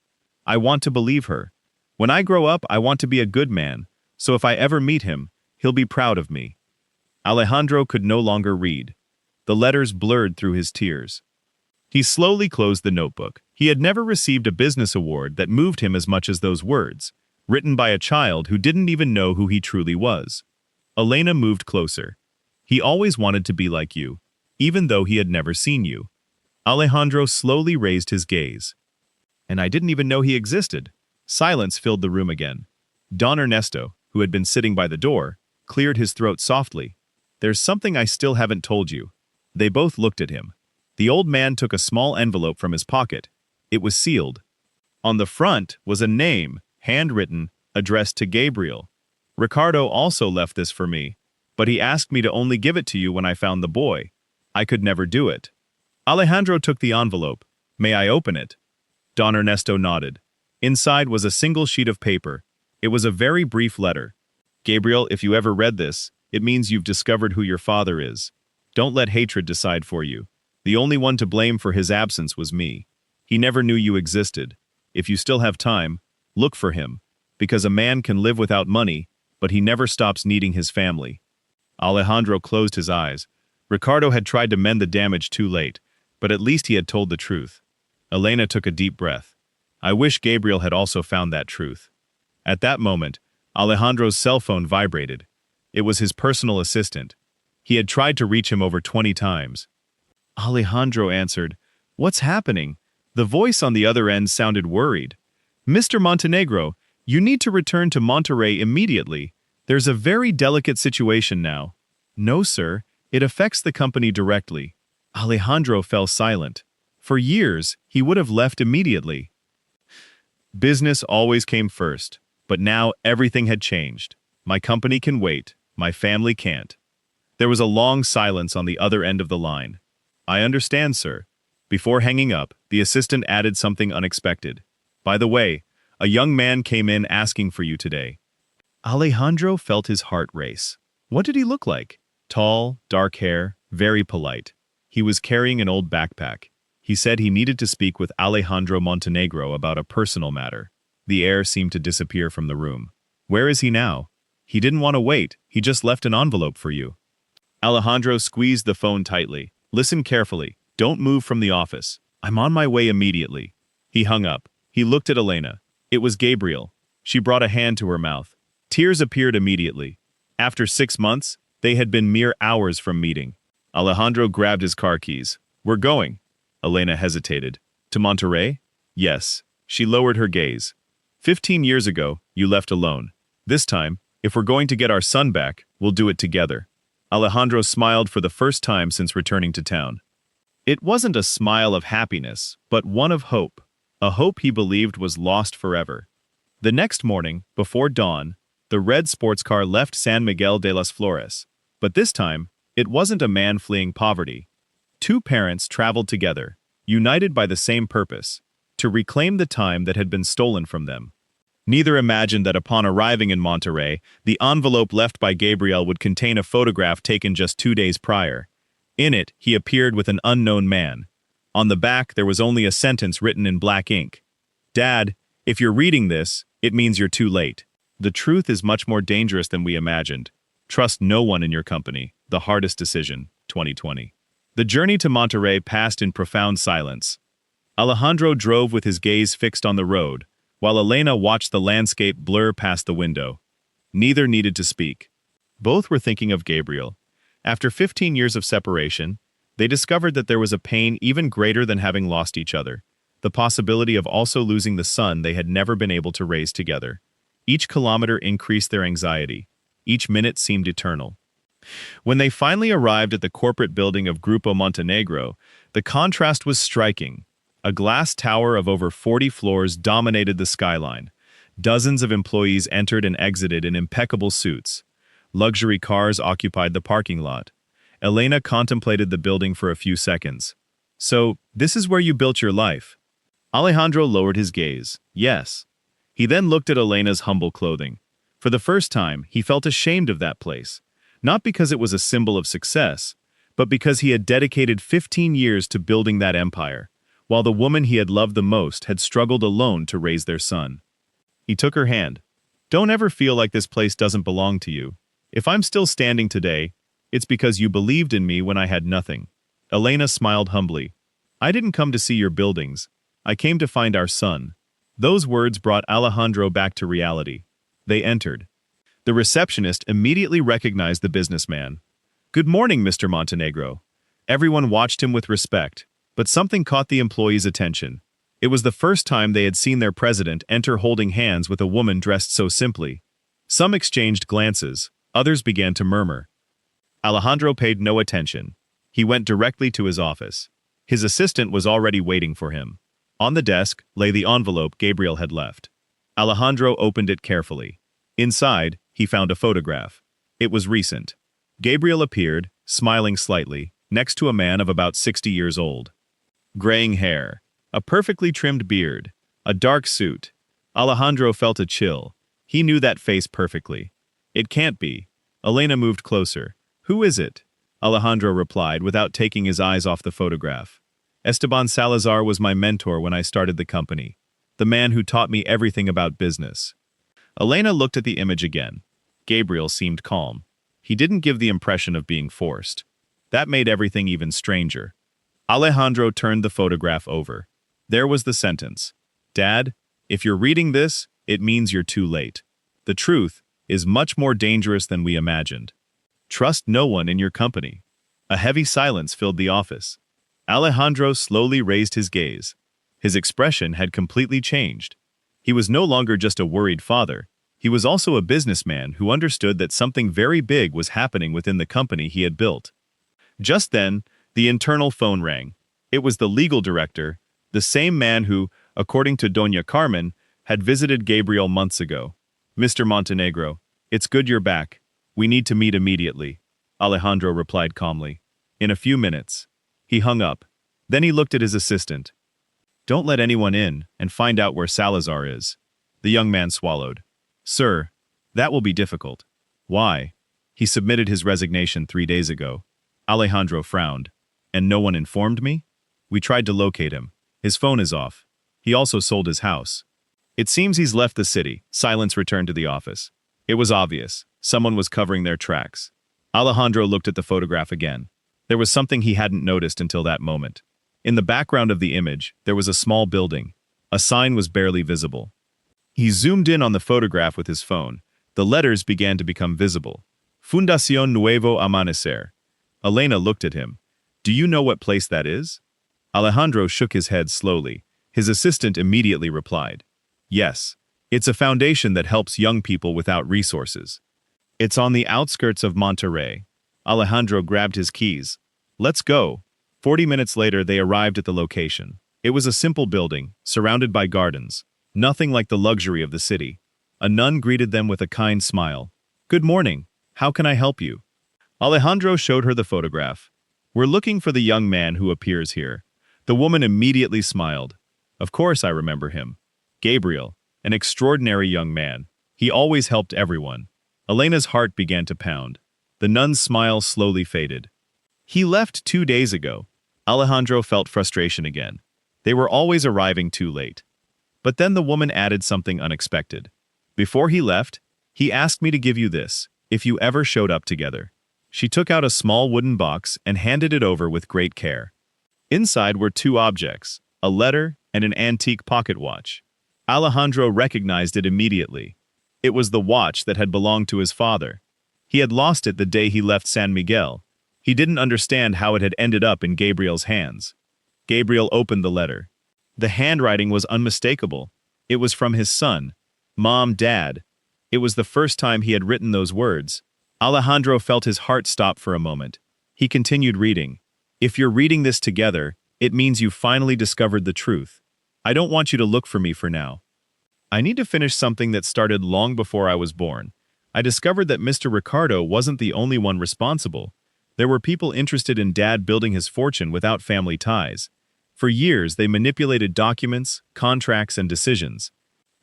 I want to believe her. When I grow up, I want to be a good man, so if I ever meet him, he'll be proud of me." Alejandro could no longer read. The letters blurred through his tears. He slowly closed the notebook. He had never received a business award that moved him as much as those words, written by a child who didn't even know who he truly was. Elena moved closer. "He always wanted to be like you, even though he had never seen you." Alejandro slowly raised his gaze. "And I didn't even know he existed." Silence filled the room again. Don Ernesto, who had been sitting by the door, cleared his throat softly. "There's something I still haven't told you." They both looked at him. The old man took a small envelope from his pocket. It was sealed. On the front was a name, handwritten, addressed to Gabriel. "Ricardo also left this for me, but he asked me to only give it to you when I found the boy. I could never do it." Alejandro took the envelope. "May I open it?" Don Ernesto nodded. Inside was a single sheet of paper. It was a very brief letter. "Gabriel, if you ever read this, it means you've discovered who your father is. Don't let hatred decide for you. The only one to blame for his absence was me. He never knew you existed. If you still have time, look for him, because a man can live without money, but he never stops needing his family." Alejandro closed his eyes. Ricardo had tried to mend the damage too late, but at least he had told the truth. Elena took a deep breath. I wish Gabriel had also found that truth. At that moment, Alejandro's cell phone vibrated. It was his personal assistant. He had tried to reach him over 20 times. Alejandro answered. "What's happening?" The voice on the other end sounded worried. "Mr. Montenegro, you need to return to Monterrey immediately. There's a very delicate situation now." "No, sir. It affects the company directly." Alejandro fell silent. For years, he would have left immediately. Business always came first, but now everything had changed. My company can wait, my family can't. There was a long silence on the other end of the line. "I understand, sir." Before hanging up, the assistant added something unexpected. "By the way, a young man came in asking for you today." Alejandro felt his heart race. What did he look like? Tall, dark hair, very polite. He was carrying an old backpack. He said he needed to speak with Alejandro Montenegro about a personal matter. The air seemed to disappear from the room. "Where is he now?" "He didn't want to wait. He just left an envelope for you." Alejandro squeezed the phone tightly. "Listen carefully. Don't move from the office. I'm on my way immediately." He hung up. He looked at Elena. It was Gabriel. She brought a hand to her mouth. Tears appeared immediately. "After 6 months, They had been mere hours from meeting. Alejandro grabbed his car keys. "We're going." Elena hesitated. "To Monterrey?" "Yes." She lowered her gaze. 15 years ago, you left alone. This time, if we're going to get our son back, we'll do it together." Alejandro smiled for the first time since returning to town. It wasn't a smile of happiness, but one of hope. A hope he believed was lost forever. The next morning, before dawn, the red sports car left San Miguel de las Flores. But this time, it wasn't a man fleeing poverty. Two parents traveled together, united by the same purpose: to reclaim the time that had been stolen from them. Neither imagined that upon arriving in Monterrey, the envelope left by Gabriel would contain a photograph taken just 2 days prior. In it, he appeared with an unknown man. On the back, there was only a sentence written in black ink. "Dad, if you're reading this, it means you're too late. The truth is much more dangerous than we imagined. Trust no one in your company. The hardest decision, 2020." The journey to Monterrey passed in profound silence. Alejandro drove with his gaze fixed on the road, while Elena watched the landscape blur past the window. Neither needed to speak. Both were thinking of Gabriel. After 15 years of separation, they discovered that there was a pain even greater than having lost each other: the possibility of also losing the son they had never been able to raise together. Each kilometer increased their anxiety. Each minute seemed eternal. When they finally arrived at the corporate building of Grupo Montenegro, the contrast was striking. A glass tower of over 40 floors dominated the skyline. Dozens of employees entered and exited in impeccable suits. Luxury cars occupied the parking lot. Elena contemplated the building for a few seconds. "So, this is where you built your life?" Alejandro lowered his gaze. "Yes." He then looked at Elena's humble clothing. For the first time, he felt ashamed of that place. Not because it was a symbol of success, but because he had dedicated 15 years to building that empire, while the woman he had loved the most had struggled alone to raise their son. He took her hand. "Don't ever feel like this place doesn't belong to you. If I'm still standing today, it's because you believed in me when I had nothing." Elena smiled humbly. "I didn't come to see your buildings. I came to find our son." Those words brought Alejandro back to reality. They entered. The receptionist immediately recognized the businessman. "Good morning, Mr. Montenegro." Everyone watched him with respect, but something caught the employee's attention. It was the first time they had seen their president enter holding hands with a woman dressed so simply. Some exchanged glances, others began to murmur. Alejandro paid no attention. He went directly to his office. His assistant was already waiting for him. On the desk lay the envelope Gabriel had left. Alejandro opened it carefully. Inside, he found a photograph. It was recent. Gabriel appeared, smiling slightly, next to a man of about 60 years old. Graying hair, a perfectly trimmed beard, a dark suit. Alejandro felt a chill. He knew that face perfectly. "It can't be." Elena moved closer. "Who is it?" Alejandro replied without taking his eyes off the photograph. "Esteban Salazar was my mentor when I started the company. The man who taught me everything about business." Elena looked at the image again. Gabriel seemed calm. He didn't give the impression of being forced. That made everything even stranger. Alejandro turned the photograph over. There was the sentence: "Dad, if you're reading this, it means you're too late. The truth is much more dangerous than we imagined. Trust no one in your company." A heavy silence filled the office. Alejandro slowly raised his gaze. His expression had completely changed. He was no longer just a worried father. He was also a businessman who understood that something very big was happening within the company he had built. Just then, the internal phone rang. It was the legal director, the same man who, according to Doña Carmen, had visited Gabriel months ago. "Mr. Montenegro, it's good you're back. We need to meet immediately," Alejandro replied calmly. "In a few minutes." He hung up. Then he looked at his assistant. "Don't let anyone in and find out where Salazar is." The young man swallowed. "Sir, that will be difficult." "Why?" "He submitted his resignation 3 days ago." Alejandro frowned. "And no one informed me?" "We tried to locate him. His phone is off. He also sold his house." "It seems he's left the city." Silence returned to the office. It was obvious. Someone was covering their tracks. Alejandro looked at the photograph again. There was something he hadn't noticed until that moment. In the background of the image, there was a small building. A sign was barely visible. He zoomed in on the photograph with his phone. The letters began to become visible. Fundación Nuevo Amanecer. Elena looked at him. Do you know what place that is? Alejandro shook his head slowly. His assistant immediately replied. Yes. It's a foundation that helps young people without resources. It's on the outskirts of Monterrey. Alejandro grabbed his keys. Let's go. 40 minutes later, they arrived at the location. It was a simple building, surrounded by gardens. Nothing like the luxury of the city. A nun greeted them with a kind smile. Good morning. How can I help you? Alejandro showed her the photograph. We're looking for the young man who appears here. The woman immediately smiled. Of course I remember him. Gabriel, an extraordinary young man. He always helped everyone. Elena's heart began to pound. The nun's smile slowly faded. He left 2 days ago. Alejandro felt frustration again. They were always arriving too late. But then the woman added something unexpected. Before he left, he asked me to give you this, if you ever showed up together. She took out a small wooden box and handed it over with great care. Inside were 2 objects, a letter and an antique pocket watch. Alejandro recognized it immediately. It was the watch that had belonged to his father. He had lost it the day he left San Miguel. He didn't understand how it had ended up in Gabriel's hands. Gabriel opened the letter. The handwriting was unmistakable. It was from his son. Mom, Dad. It was the first time he had written those words. Alejandro felt his heart stop for a moment. He continued reading. If you're reading this together, it means you finally discovered the truth. I don't want you to look for me for now. I need to finish something that started long before I was born. I discovered that Mr. Ricardo wasn't the only one responsible. There were people interested in Dad building his fortune without family ties. For years, they manipulated documents, contracts, and decisions.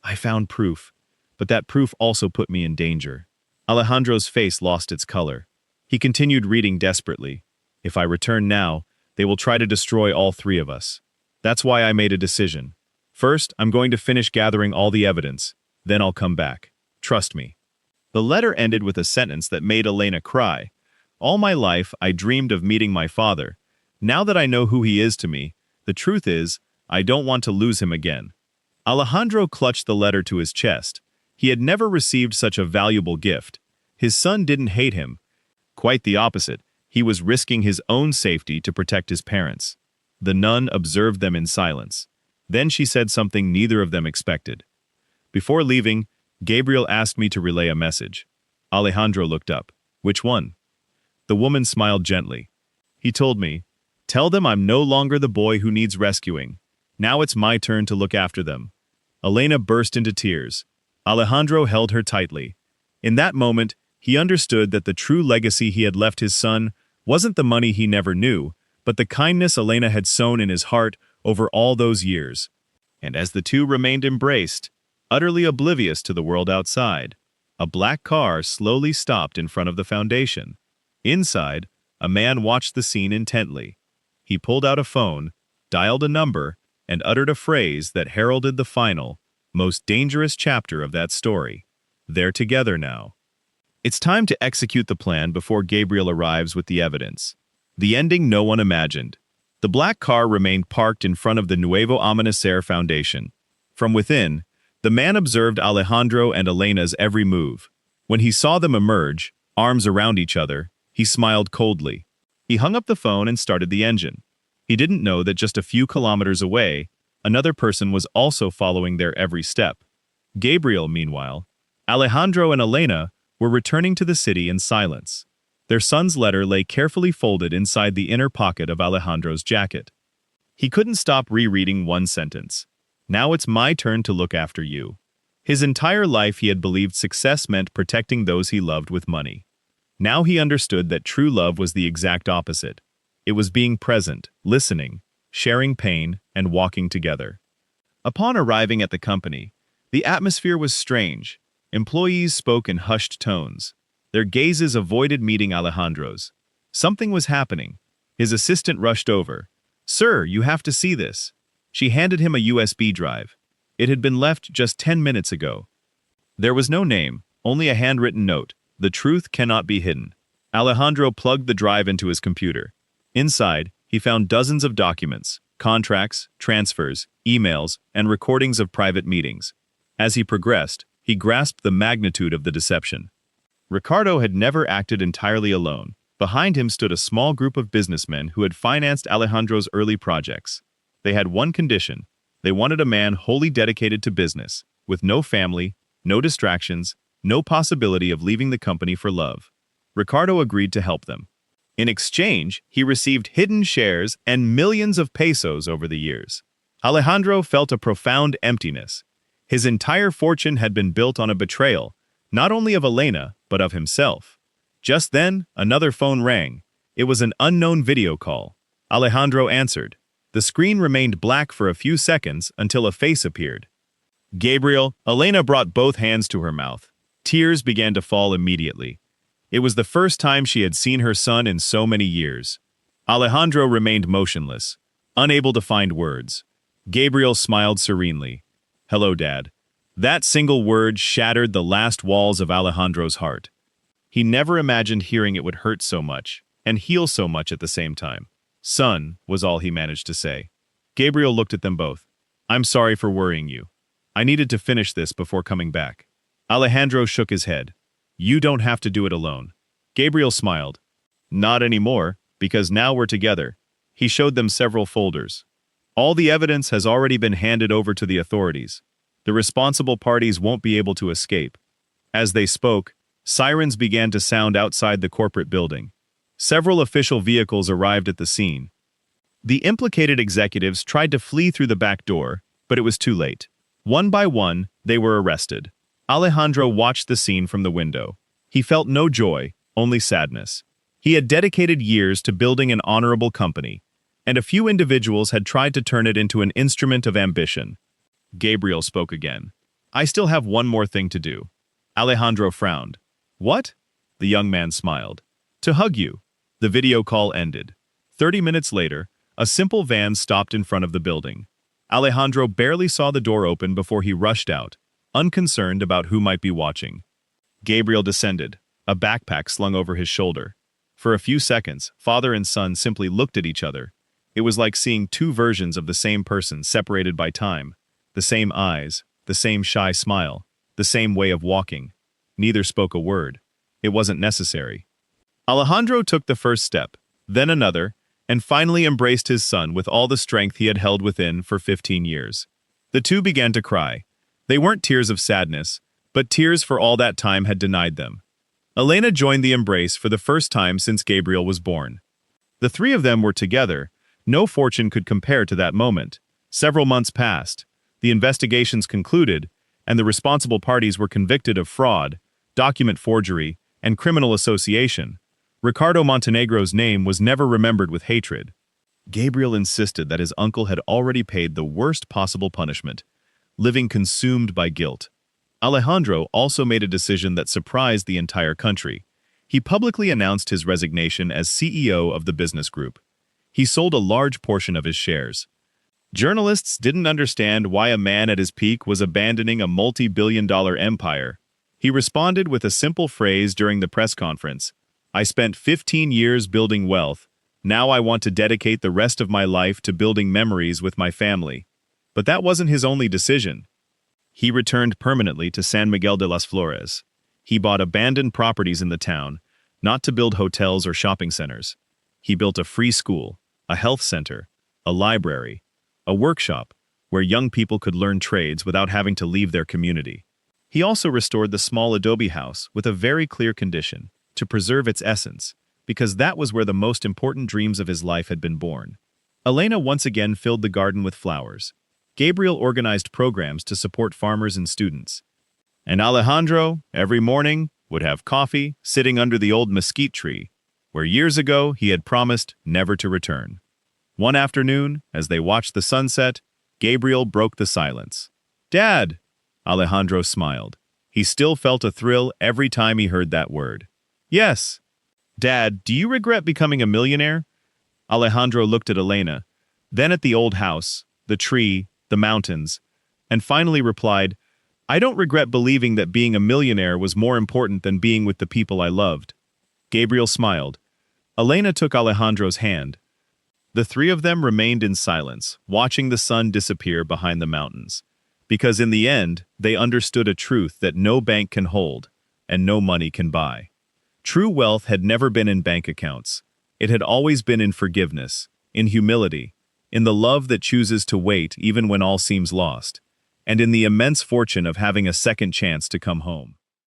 I found proof, but that proof also put me in danger. Alejandro's face lost its color. He continued reading desperately. If I return now, they will try to destroy all 3 of us. That's why I made a decision. First, I'm going to finish gathering all the evidence. Then I'll come back. Trust me. The letter ended with a sentence that made Elena cry. All my life, I dreamed of meeting my father. Now that I know who he is to me, the truth is, I don't want to lose him again. Alejandro clutched the letter to his chest. He had never received such a valuable gift. His son didn't hate him. Quite the opposite. He was risking his own safety to protect his parents. The nun observed them in silence. Then she said something neither of them expected. Before leaving, Gabriel asked me to relay a message. Alejandro looked up. Which one? The woman smiled gently. He told me, tell them I'm no longer the boy who needs rescuing. Now it's my turn to look after them. Elena burst into tears. Alejandro held her tightly. In that moment, he understood that the true legacy he had left his son wasn't the money he never knew, but the kindness Elena had sown in his heart over all those years. And as the 2 remained embraced, utterly oblivious to the world outside, a black car slowly stopped in front of the foundation. Inside, a man watched the scene intently. He pulled out a phone, dialed a number, and uttered a phrase that heralded the final, most dangerous chapter of that story. They're together now. It's time to execute the plan before Gabriel arrives with the evidence. The ending no one imagined. The black car remained parked in front of the Nuevo Amanecer Foundation. From within, the man observed Alejandro and Elena's every move. When he saw them emerge, arms around each other, he smiled coldly. He hung up the phone and started the engine. He didn't know that just a few kilometers away, another person was also following their every step. Gabriel, meanwhile, Alejandro and Elena were returning to the city in silence. Their son's letter lay carefully folded inside the inner pocket of Alejandro's jacket. He couldn't stop rereading one sentence. Now it's my turn to look after you. His entire life he had believed success meant protecting those he loved with money. Now he understood that true love was the exact opposite. It was being present, listening, sharing pain, and walking together. Upon arriving at the company, the atmosphere was strange. Employees spoke in hushed tones. Their gazes avoided meeting Alejandro's. Something was happening. His assistant rushed over. "Sir, you have to see this." She handed him a USB drive. It had been left just 10 minutes ago. There was no name, only a handwritten note. The truth cannot be hidden. Alejandro plugged the drive into his computer. Inside, he found dozens of documents, contracts, transfers, emails, and recordings of private meetings. As he progressed, he grasped the magnitude of the deception. Ricardo had never acted entirely alone. Behind him stood a small group of businessmen who had financed Alejandro's early projects. They had one condition. They wanted a man wholly dedicated to business, with no family, no distractions, no possibility of leaving the company for love. Ricardo agreed to help them. In exchange, he received hidden shares and millions of pesos over the years. Alejandro felt a profound emptiness. His entire fortune had been built on a betrayal, not only of Elena, but of himself. Just then, another phone rang. It was an unknown video call. Alejandro answered. The screen remained black for a few seconds until a face appeared. Gabriel. Elena brought both hands to her mouth. Tears began to fall immediately. It was the first time she had seen her son in so many years. Alejandro remained motionless, unable to find words. Gabriel smiled serenely. Hello, Dad. That single word shattered the last walls of Alejandro's heart. He never imagined hearing it would hurt so much, and heal so much at the same time. Son, was all he managed to say. Gabriel looked at them both. I'm sorry for worrying you. I needed to finish this before coming back. Alejandro shook his head. You don't have to do it alone. Gabriel smiled. Not anymore, because now we're together. He showed them several folders. All the evidence has already been handed over to the authorities. The responsible parties won't be able to escape. As they spoke, sirens began to sound outside the corporate building. Several official vehicles arrived at the scene. The implicated executives tried to flee through the back door, but it was too late. One by one, they were arrested. Alejandro watched the scene from the window. He felt no joy, only sadness. He had dedicated years to building an honorable company, and a few individuals had tried to turn it into an instrument of ambition. Gabriel spoke again. I still have one more thing to do. Alejandro frowned. What? The young man smiled. To hug you. The video call ended. 30 minutes later, a simple van stopped in front of the building. Alejandro barely saw the door open before he rushed out, unconcerned about who might be watching. Gabriel descended, a backpack slung over his shoulder. For a few seconds, father and son simply looked at each other. It was like seeing two versions of the same person separated by time. The same eyes, the same shy smile, the same way of walking. Neither spoke a word. It wasn't necessary. Alejandro took the first step, then another, and finally embraced his son with all the strength he had held within for 15 years. The two began to cry. They weren't tears of sadness, but tears for all that time had denied them. Elena joined the embrace for the first time since Gabriel was born. The three of them were together. No fortune could compare to that moment. Several months passed. The investigations concluded, and the responsible parties were convicted of fraud, document forgery, and criminal association. Ricardo Montenegro's name was never remembered with hatred. Gabriel insisted that his uncle had already paid the worst possible punishment, living consumed by guilt. Alejandro also made a decision that surprised the entire country. He publicly announced his resignation as CEO of the business group. He sold a large portion of his shares. Journalists didn't understand why a man at his peak was abandoning a multi-billion-dollar empire. He responded with a simple phrase during the press conference. I spent 15 years building wealth. Now I want to dedicate the rest of my life to building memories with my family. But that wasn't his only decision. He returned permanently to San Miguel de las Flores. He bought abandoned properties in the town, not to build hotels or shopping centers. He built a free school, a health center, a library, a workshop where young people could learn trades without having to leave their community. He also restored the small adobe house with a very clear condition, to preserve its essence, because that was where the most important dreams of his life had been born. Elena once again filled the garden with flowers. Gabriel organized programs to support farmers and students. And Alejandro, every morning, would have coffee sitting under the old mesquite tree, where years ago he had promised never to return. One afternoon, as they watched the sunset, Gabriel broke the silence. Dad! Alejandro smiled. He still felt a thrill every time he heard that word. Yes. Dad, do you regret becoming a millionaire? Alejandro looked at Elena, then at the old house, the tree, the mountains, and finally replied, I don't regret believing that being a millionaire was more important than being with the people I loved. Gabriel smiled. Elena took Alejandro's hand. The three of them remained in silence, watching the sun disappear behind the mountains. Because in the end, they understood a truth that no bank can hold. and no money can buy. True wealth had never been in bank accounts. It had always been in forgiveness, in humility, in the love that chooses to wait even when all seems lost, and in the immense fortune of having a second chance to come home.